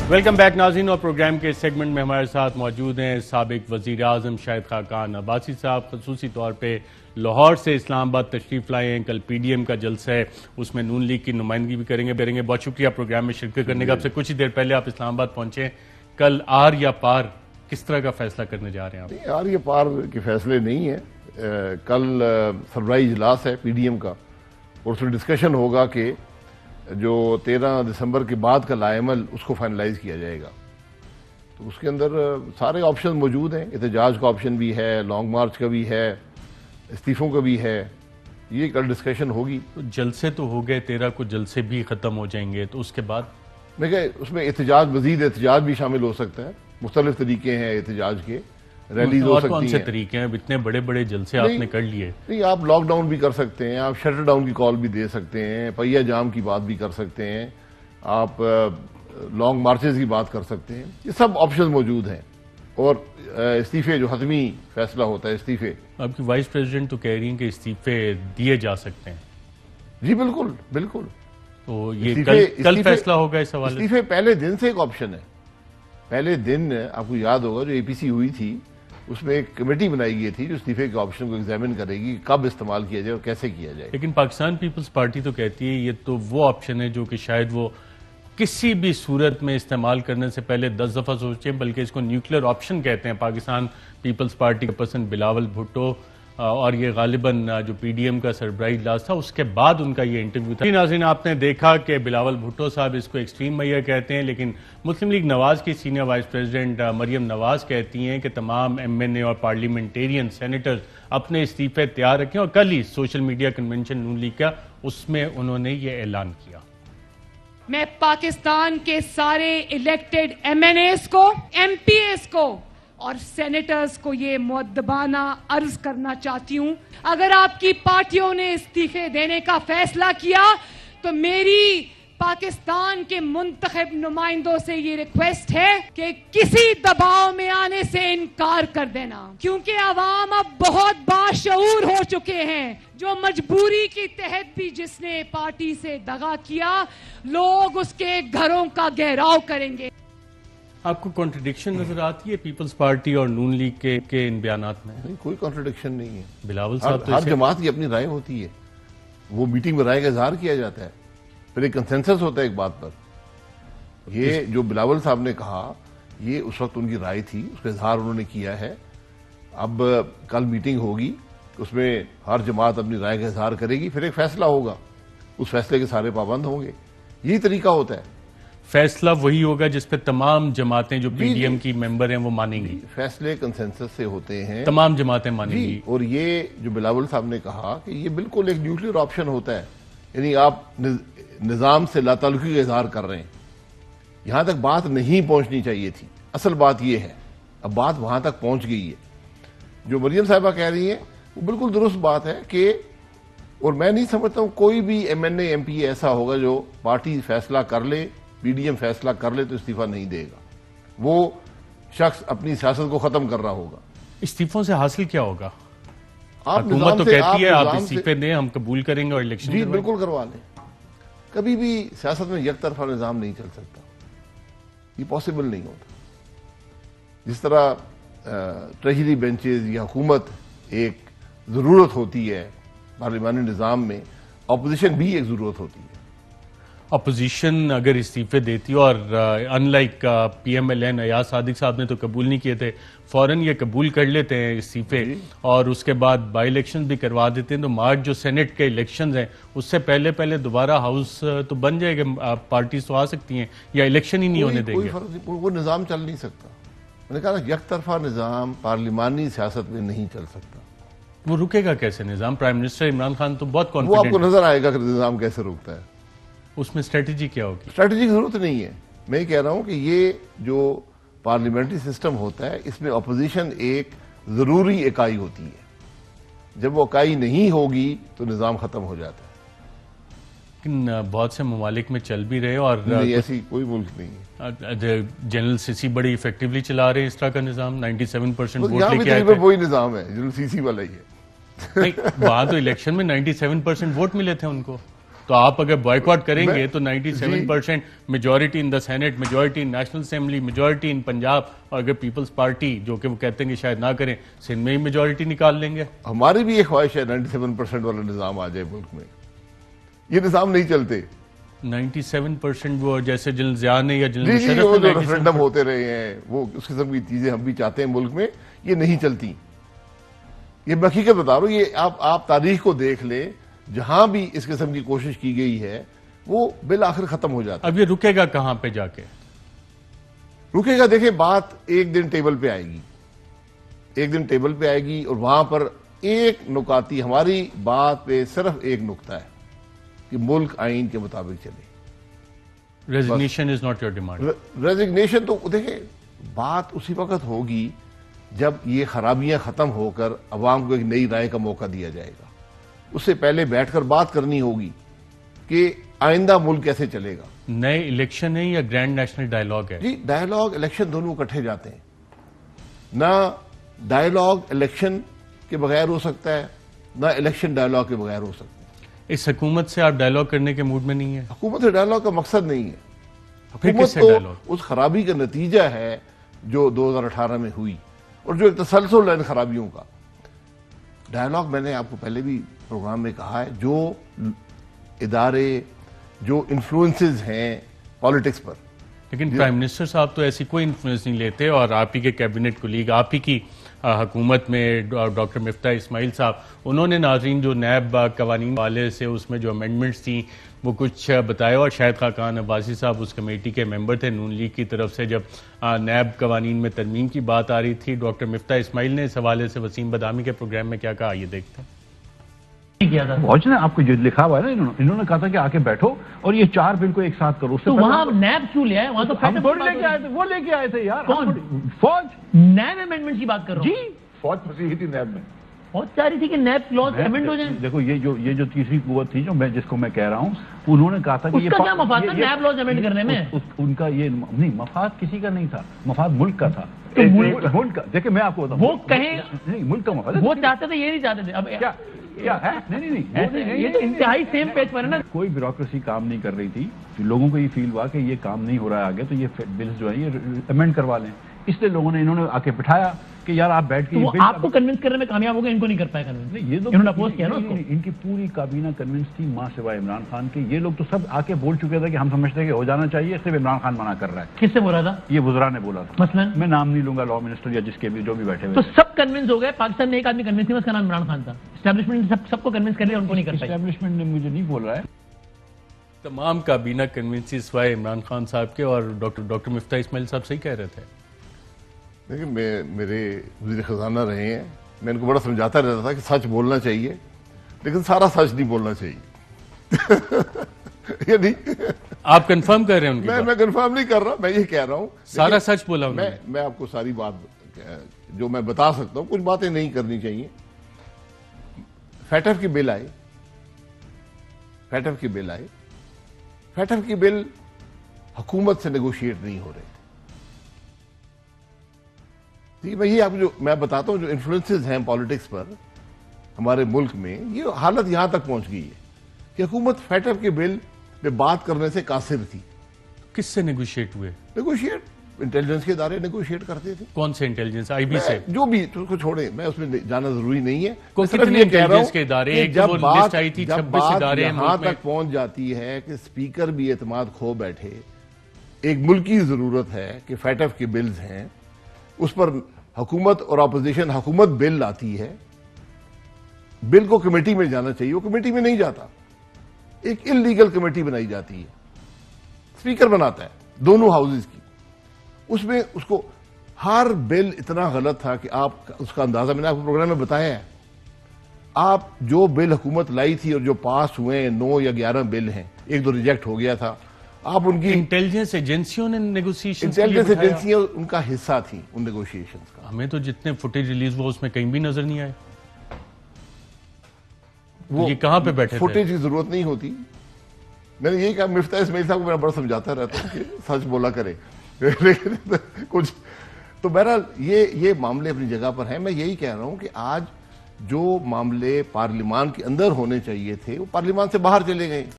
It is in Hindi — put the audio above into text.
वेलकम बैक नाज़रीन। और प्रोग्राम के सेगमेंट में हमारे साथ मौजूद हैं साबिक वज़ीर आज़म शाहिद खाकान अब्बासी साहब। ख़ुसूसी तौर पे लाहौर से इस्लामाबाद तशरीफ़ लाए हैं। कल PDM का जलसा है, उसमें नून लीग की नुमाइंदगी भी करेंगे। बहुत शुक्रिया प्रोग्राम में शिरकत करने का। आपसे कुछ ही देर पहले आप इस्लामाबाद पहुंचे। कल आर या पार किस तरह का फैसला करने जा रहे हैं आप? आर या पार के फैसले नहीं है। कल सरबराही इजलास है PDM का और उसमें डिस्कशन होगा कि जो 13 दिसंबर के बाद का लाएमल उसको फाइनलाइज किया जाएगा। तो उसके अंदर सारे ऑप्शन मौजूद हैं। एहतजाज का ऑप्शन भी है, लॉन्ग मार्च का भी है, इस्तीफों का भी है। ये कल डिस्कशन होगी। तो जलसे तो हो गए, 13 को जलसे भी खत्म हो जाएंगे, तो उसके बाद मैं कह उसमें एहतजाज, मजीद एहतजाज भी शामिल हो सकता है। मुख्तलिफ तरीके हैं एहतजाज के, रैलीज हो सकती हैं। कौन से तरीके हैं? इतने बड़े बड़े जलसे आपने कर लिए। नहीं, आप लॉकडाउन भी कर सकते हैं, आप शटर डाउन की कॉल भी दे सकते हैं, पहिया जाम की बात भी कर सकते हैं, आप लॉन्ग मार्चेस की बात कर सकते हैं। ये सब ऑप्शन मौजूद हैं। और इस्तीफे, जो हतमी फैसला होता है इस्तीफे, आपकी वाइस प्रेसिडेंट तो कह रही हैं कि इस्तीफे दिए जा सकते हैं। जी बिल्कुल बिल्कुल। तो ये कल फैसला होगा इस हवाले? इस्तीफे पहले दिन से एक ऑप्शन है। पहले दिन आपको याद होगा जो APC हुई थी, उसमें एक कमेटी बनाई गई थी जो इस्तीफे के ऑप्शन को एग्जामिन करेगी, कब इस्तेमाल किया जाए और कैसे किया जाए। लेकिन पाकिस्तान पीपल्स पार्टी तो कहती है ये तो वो ऑप्शन है जो कि शायद वो किसी भी सूरत में इस्तेमाल करने से पहले 10 दफा सोचें, बल्कि इसको न्यूक्लियर ऑप्शन कहते हैं। पाकिस्तान पीपल्स पार्टी के पर्सन बिलावल भुट्टो, और ये गालिबन जो PDM का सरबराही इजलास था उसके बाद उनका ये इंटरव्यू था। नाज़रीन, आपने देखा कि बिलावल भुट्टो साहब इसको एक्सट्रीम मैया कहते हैं, लेकिन मुस्लिम लीग नवाज की senior vice president Maryam Nawaz कहती हैं कि तमाम MNA और पार्लियामेंटेरियन सेनेटर्स अपने इस्तीफे तैयार रखें। और कल ही सोशल मीडिया कन्वेंशन नून लीग का, उसमें उन्होंने ये ऐलान किया। मैं पाकिस्तान के सारे इलेक्टेड MNAs को, MPAs को और सेनेटर्स को ये मुअद्दबाना अर्ज करना चाहती हूं, अगर आपकी पार्टियों ने इस्तीफे देने का फैसला किया तो मेरी पाकिस्तान के मुंतखब नुमाइंदों से ये रिक्वेस्ट है कि किसी दबाव में आने से इनकार कर देना, क्योंकि अवाम अब बहुत बाशऊर हो चुके हैं। जो मजबूरी की तहत भी जिसने पार्टी से दगा किया, लोग उसके घरों का घेराव करेंगे। आपको कॉन्ट्रडिक्शन नजर आती है पीपल्स पार्टी और नून लीग के इन बयानात में? नहीं, कोई कॉन्ट्रडिक्शन नहीं है। बिलावल साहब, हर जमात की अपनी राय होती है, वो मीटिंग में राय का इजहार किया जाता है, फिर एक कंसेंसस होता है एक बात पर। ये जो बिलावल साहब ने कहा, ये उस वक्त उनकी राय थी, उसका इजहार उन्होंने किया है। अब कल मीटिंग होगी, उसमें हर जमात अपनी राय का इजहार करेगी, फिर एक फैसला होगा, उस फैसले के सारे पाबंद होंगे। यही तरीका होता है। फैसला वही होगा जिस पे तमाम जमातें जो PDM की मेंबर हैं वो मानेंगी। फैसले कंसेंसस से होते हैं, तमाम जमातें मानेंगी। और ये जो बिलावल साहब ने कहा कि ये बिल्कुल एक न्यूक्लियर ऑप्शन होता है, यानी आप निजाम से लाताल्लुकी का इजहार कर रहे हैं। यहां तक बात नहीं पहुंचनी चाहिए थी। असल बात यह है, अब बात वहां तक पहुंच गई है। जो मरियम साहिबा कह रही है वो बिल्कुल दुरुस्त बात है कि, और मैं नहीं समझता हूं कोई भी MNA MPA ऐसा होगा जो पार्टी फैसला कर ले, PDM फैसला कर ले तो इस्तीफा नहीं देगा। वो शख्स अपनी सियासत को खत्म कर रहा होगा। इस्तीफों से हासिल क्या होगा? हुकूमत तो कहती है आप इस्तीफे दें, हम कबूल करेंगे और इलेक्शन। जी बिल्कुल करवा लें। कभी भी सियासत में एक तरफा निजाम नहीं चल सकता, ये पॉसिबल नहीं होता। जिस तरह ट्रेजरी बेंचेस या हुकूमत एक जरूरत होती है पार्लिमानी निजाम में, अपोजिशन भी एक जरूरत होती है। अपोजिशन अगर इस्तीफे देती, और अनलाइक PMLN अयाज सादिक साहब ने तो कबूल नहीं किए थे, फौरन ये कबूल कर लेते हैं इस्तीफे और उसके बाद बाई इलेक्शन भी करवा देते हैं, तो मार्च जो सेनेट के इलेक्शंस हैं उससे पहले पहले दोबारा हाउस तो बन जाएगा, पार्टी तो आ सकती हैं, या इलेक्शन ही नहीं होने देंगे? वो निजाम चल नहीं सकता। मैंने कहा ना, एक तरफा निजाम पार्लिमानी सियासत में नहीं चल सकता। वो रुकेगा कैसे निजाम? प्राइम मिनिस्टर इमरान खान तो बहुत कॉन्फिडेंट, वो आपको नजर आएगा कि निजाम कैसे रुकता है। उसमें स्ट्रेटेजी क्या होगी? स्ट्रेटेजी की जरूरत नहीं है। मैं कह रहा हूं कि ये जो पार्लियामेंट्री सिस्टम होता है, इसमें अपोजिशन एक जरूरी इकाई होती है। जब वो इकाई नहीं होगी तो निजाम खत्म हो जाता है। लेकिन बहुत से ममालिक में चल भी रहे, और नहीं, ऐसी कोई मुल्क नहीं है। जनरल सीसी बड़ी इफेक्टिवली चला रहे हैं इस तरह का निजाम। 97% वोट लेके आए थे। वही निजाम है, जनरल सीसी वाला ही है। नहीं, वहां तो इलेक्शन में 97% वोट मिले थे उनको। तो आप अगर बॉयकॉट करेंगे तो 97% majority in the senate, majority in national assembly, majority इन पंजाब, और अगर पीपल्स पार्टी जो कि वो कहते हैं कि शायद ना करें, सिंध में ही मेजॉरिटी निकाल लेंगे। हमारी भी एक ख्वाहिश है 97% वाला निजाम आ जाए मुल्क में। ये निजाम नहीं चलते। 97% वो जैसे जनरल ज़िया ने या जी जनरल जी, मुशर्रफ वो ने जो रेफरेंडम होते रहे हैं, वो उस किस्म की चीजें हम भी चाहते हैं मुल्क में, ये नहीं चलती। ये मैं हकीकत बता रहा हूं, ये आप तारीख को देख ले, जहां भी इस किस्म की कोशिश की गई है वो बिल आखिर खत्म हो जाता है। अब ये रुकेगा कहां पे जाके? रुकेगा, देखिए बात एक दिन टेबल पे आएगी, एक दिन टेबल पे आएगी और वहां पर एक नुकाती, हमारी बात पे सिर्फ एक नुकता है कि मुल्क आइन के मुताबिक चले। Resignation is not your demand. Resignation तो देखिए बात उसी वक्त होगी जब ये खराबियां खत्म होकर अवाम को एक नई राय का मौका दिया जाएगा। उससे पहले बैठकर बात करनी होगी कि आइंदा मुल्क कैसे चलेगा। नए इलेक्शन है या ग्रैंड नेशनल डायलॉग है? जी, डायलॉग इलेक्शन दोनों इकट्ठे जाते हैं ना। डायलॉग इलेक्शन के बगैर हो सकता है, ना इलेक्शन डायलॉग के बगैर हो सकता है। इस हुकूमत से आप डायलॉग करने के मूड में नहीं है? हुकूमत से डायलॉग का मकसद नहीं है। फिर हुकूमत किससे तो डायलॉग? उस खराबी का नतीजा है जो 2018 में हुई और जो एक तसलसल है इन खराबियों का। डायलॉग मैंने आपको पहले भी प्रोग्राम में कहा है, जो इदारे, जो इन्फ्लुएंसेस हैं पॉलिटिक्स पर। लेकिन प्राइम मिनिस्टर साहब तो ऐसी कोई इन्फ्लुएंस नहीं लेते, और आप ही के कैबिनेट कुलीग, आप ही की हुकूमत में डॉक्टर मिफ्ता इस्माइल साहब, उन्होंने नाज़रीन जो नैब कवानीन वाले से उसमें जो अमेंडमेंट्स थी वो कुछ बताया, और शाहिद खाकान अब्बासी साहब उस कमेटी के मेंबर थे नून लीग की तरफ से। जब नैब कवानीन में तरमीम की बात आ रही थी, डॉक्टर मिफ्ता इस्माइल ने इस हवाले से वसीम बदामी के प्रोग्राम में क्या कहा, ये देखते हैं। ने आपको जो लिखा हुआ है ना, इन्होंने कहा था कि आके बैठो और ये 4 बिल को एक साथ करो। तो वहां नैब क्यों ले आए? वहां तो हम थोड़ी लेके आए थे, वो लेके आए थे यार। कौन? फौज। नैब अमेंडमेंट की बात कर रहा हूं। जी, फौज फंसी हुई थी नैब में। फौज चाह रही थी कि नैब लॉज अमेंड हो जाए। देखो ये जो तीसरी कुव्वत थी, जिसको मैं कह रहा हूँ, उन्होंने कहा था कि उसका क्या मफाद था नैब लॉज अमेंड करने में? उनका ये नहीं, मफाद किसी का नहीं था, मफाद मुल्क का था। तो मुल्क का, देखिए मैं आपको बताऊं, वो कहें नहीं, मुल्क का मफाद वो चाहते थे, ये नहीं चाहते थे। अब क्या है? नहीं, ये तो इंतहाई सेम पेज पर है ना। कोई ब्यूरोक्रेसी काम नहीं कर रही थी। लोगों को ये फील हुआ कि ये काम नहीं हो रहा है आगे, तो ये बिल्स जो है ये अमेंड करवा लें। इसलिए लोगों ने, इन्होंने आके बिठाया कि यार आप बैठ के, तो वो आपको कन्विंस करने में कामयाब हो गए, इनको नहीं कर पाए कन्विंस। नहीं, ये तो इन्होंने अपोज किया ना उसको। इनकी पूरी काबीना कन्विंस थी, मां सिवाय इमरान खान के। ये लोग तो सब आके बोल चुके थे कि हम समझते हैं कि हो जाना चाहिए, सिर्फ इमरान खान मना कर रहा है। किससे बोला था? ये वुज़रा ने बोला था। मसलन मैं नाम नहीं लूंगा, लॉ मिनिस्टर या जिसके भी जो भी बैठे हुए। तो सब कन्विंस हो गए। पाकिस्तान में एक आदमी कन्विंस नहीं, उसका नाम इमरान खान था। एस्टैब्लिशमेंट सबको कन्विंस कर लिया, उनको नहीं कर पाई। एस्टैब्लिशमेंट ने मुझे नहीं बोल रहा है। तमाम काबीना कन्विंस सिवाय इमरान खान साहब के, और डॉक्टर मिफ्ता इस्माइल साहब सही कह रहे थे। देखिए, मेरे वज़ीर ख़ज़ाना रहे हैं, मैं इनको बड़ा समझाता रहता था कि सच बोलना चाहिए, लेकिन सारा सच नहीं बोलना चाहिए। ये नहीं, आप कंफर्म कर रहे हैं उनकी मैं कंफर्म नहीं कर रहा, मैं ये कह रहा हूं सारा सच बोला उन्होंने। मैं आपको सारी बात जो मैं बता सकता हूं, कुछ बातें नहीं करनी चाहिए। फैटफ की बिल आए, फैटफ की बिल आए, फैटफ की बिल हुकूमत से नेगोशिएट नहीं हो रहे। ठीक है, वही आपको जो मैं बताता हूं, जो इन्फ्लुएंसेस हैं पॉलिटिक्स पर हमारे मुल्क में, ये हालत यहां तक पहुंच गई है कि हुकूमत फैटफ के बिल पे बात करने से कासिर थी। किससे नेगोशिएट हुए? नेगोशिएट इंटेलिजेंस के इदारे नेगोशिएट करते थे। कौन से इंटेलिजेंस? आईबी से? जो भी, तो उसको छोड़े, मैं उसमें जाना जरूरी नहीं है। कितने इंटेलिजेंस के इदारे? एक जब वो लिस्ट बात आई थी, जब 26 बात इदारे यहां तक पहुंच जाती है कि स्पीकर भी एतमाद खो बैठे, एक मुल्क की जरूरत है कि फैटफ के बिल्स हैं, उस पर हुकूमत और अपोजिशन, हुकूमत बिल लाती है, बिल को कमेटी में जाना चाहिए, वो कमेटी में नहीं जाता, एक इलीगल कमेटी बनाई जाती है, स्पीकर बनाता है दोनों हाउसेज की, उसमें उसको हर बिल इतना गलत था कि आप उसका अंदाजा, मैंने आपको प्रोग्राम में बताया है। आप जो बिल हुकूमत लाई थी और जो पास हुए 9 या 11 बिल हैं, एक दो रिजेक्ट हो गया था, आप उनकी इंटेलिजेंस एजेंसियों ने नेगोशिएशन, इंटेलिजेंस एजेंसियां उनका हिस्सा थी उन नेगोशिएशंस का। हमें तो जितने फुटेज रिलीज हुआ उसमें कहीं भी नजर नहीं आए। वो ये कहां पे बैठे थे? फुटेज की जरूरत नहीं होती। मैंने यही कहा, मिफ्ता इस्माइल साहब को मैं बड़ा समझाता रहता हूं कि सच बोला करे, लेकिन कुछ तो बहरहाल ये मामले अपनी जगह पर हैं। मैं यही कह रहा हूं कि आज जो मामले पार्लियामान के अंदर होने चाहिए थे, वो पार्लियामान से बाहर चले गए।